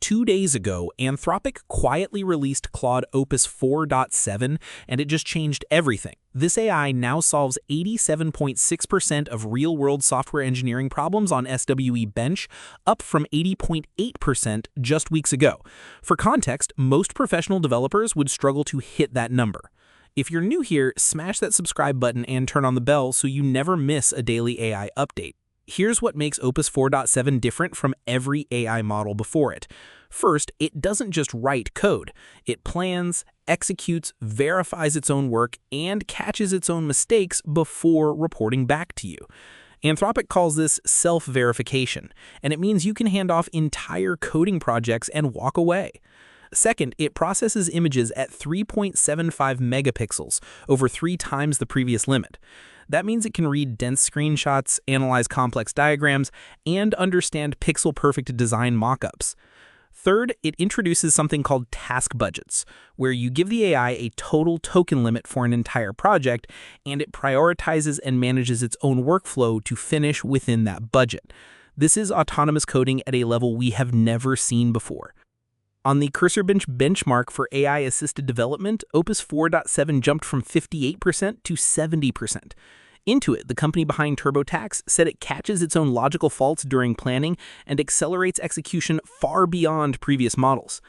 2 days ago, Anthropic quietly released Claude Opus 4.7, and it just changed everything. This AI now solves 87.6% of real-world software engineering problems on SWE-bench, up from 80.8% just weeks ago. For context, most professional developers would struggle to hit that number. If you're new here, smash that subscribe button and turn on the bell so you never miss a daily AI update. Here's what makes Opus 4.7 different from every AI model before it. First, it doesn't just write code. It plans, executes, verifies its own work, and catches its own mistakes before reporting back to you. Anthropic calls this self-verification, and it means you can hand off entire coding projects and walk away. Second, it processes images at 3.75 megapixels, over 3 times the previous limit. That means it can read dense screenshots, analyze complex diagrams, and understand pixel-perfect design mockups. Third, it introduces something called task budgets, where you give the AI a total token limit for an entire project, and it prioritizes and manages its own workflow to finish within that budget. This is autonomous coding at a level we have never seen before. On the CursorBench benchmark for AI-assisted development, Opus 4.7 jumped from 58% to 70%. Intuit, the company behind TurboTax, said it catches its own logical faults during planning and accelerates execution far beyond previous models.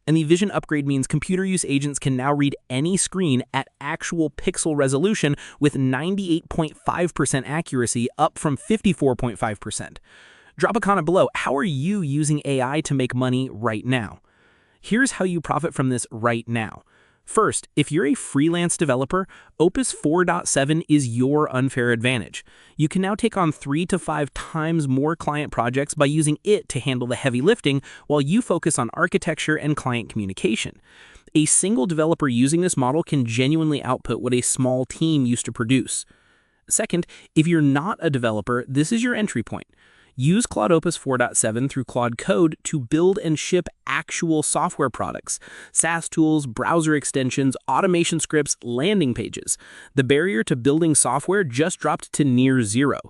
And the vision upgrade means computer use agents can now read any screen at actual pixel resolution with 98.5% accuracy, up from 54.5%. Drop a comment below. How are you using AI to make money right now? Here's how you profit from this right now. First, if you're a freelance developer, Opus 4.7 is your unfair advantage. You can now take on 3 to 5 times more client projects by using it to handle the heavy lifting while you focus on architecture and client communication. A single developer using this model can genuinely output what a small team used to produce. Second, if you're not a developer, this is your entry point. Use Claude Opus 4.7 through Claude Code to build and ship actual software products, SaaS tools, browser extensions, automation scripts, landing pages. The barrier to building software just dropped to near zero.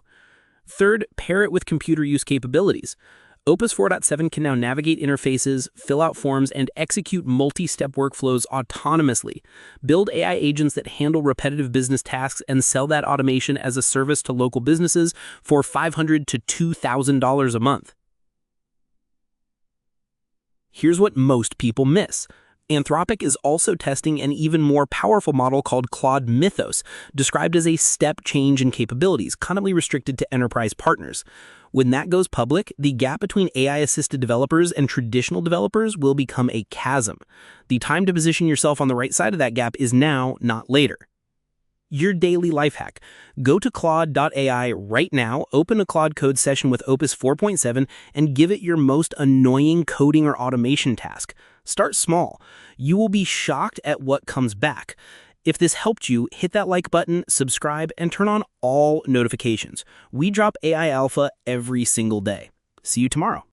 Third, pair it with computer use capabilities. Opus 4.7 can now navigate interfaces, fill out forms, and execute multi-step workflows autonomously. Build AI agents that handle repetitive business tasks and sell that automation as a service to local businesses for $500 to $2,000 a month. Here's what most people miss. Anthropic is also testing an even more powerful model called Claude Mythos, described as a step change in capabilities, currently restricted to enterprise partners. When that goes public, the gap between AI-assisted developers and traditional developers will become a chasm. The time to position yourself on the right side of that gap is now, not later. Your daily life hack. Go to Claude.ai right now, open a Claude Code session with Opus 4.7, and give it your most annoying coding or automation task. Start small. You will be shocked at what comes back. If this helped you, hit that like button, subscribe, and turn on all notifications. We drop AI Alpha every single day. See you tomorrow.